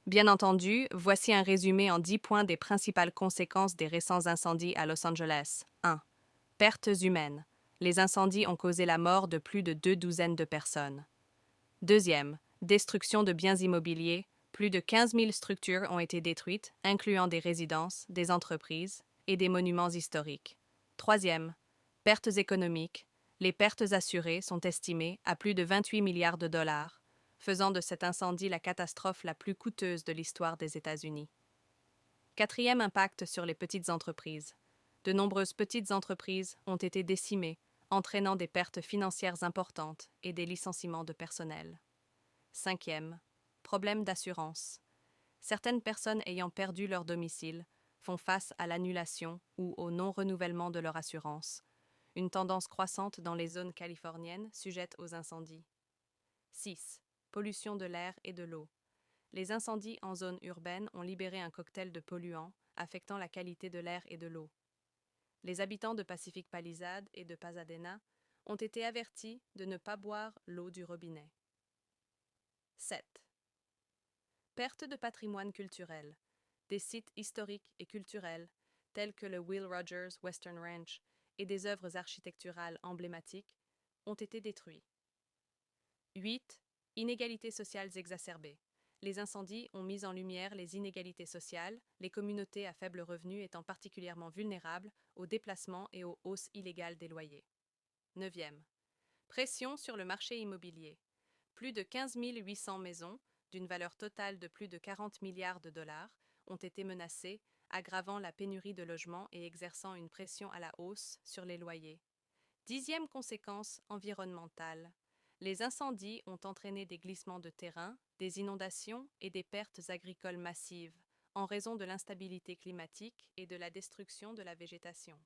Bien entendu, voici un résumé en 10 points des principales conséquences des récents incendies à Los Angeles. 1. Pertes humaines. Les incendies ont causé la mort de plus de 2 douzaines de personnes. Deuxième, destruction de biens immobiliers. Plus de 15 000 structures ont été détruites, incluant des résidences, des entreprises et des monuments historiques. Troisième, pertes économiques. Les pertes assurées sont estimées à plus de 28 milliards de dollars, faisant de cet incendie la catastrophe la plus coûteuse de l'histoire des États-Unis. Quatrième impact sur les petites entreprises. De nombreuses petites entreprises ont été décimées, entraînant des pertes financières importantes et des licenciements de personnel. Cinquième, problème d'assurance. Certaines personnes ayant perdu leur domicile font face à l'annulation ou au non-renouvellement de leur assurance, une tendance croissante dans les zones californiennes sujettes aux incendies. 6. Pollution de l'air et de l'eau. Les incendies en zone urbaine ont libéré un cocktail de polluants affectant la qualité de l'air et de l'eau. Les habitants de Pacific Palisades et de Pasadena ont été avertis de ne pas boire l'eau du robinet. 7. Perte de patrimoine culturel. Des sites historiques et culturels, tels que le Will Rogers Western Ranch et des œuvres architecturales emblématiques, ont été détruits. 8. Inégalités sociales exacerbées. Les incendies ont mis en lumière les inégalités sociales, les communautés à faible revenu étant particulièrement vulnérables aux déplacements et aux hausses illégales des loyers. 9. Pression sur le marché immobilier. Plus de 15 800 maisons, d'une valeur totale de plus de 40 milliards de dollars, ont été menacées, aggravant la pénurie de logements et exerçant une pression à la hausse sur les loyers. 10e conséquence environnementale. Les incendies ont entraîné des glissements de terrain, des inondations et des pertes agricoles massives, en raison de l'instabilité climatique et de la destruction de la végétation.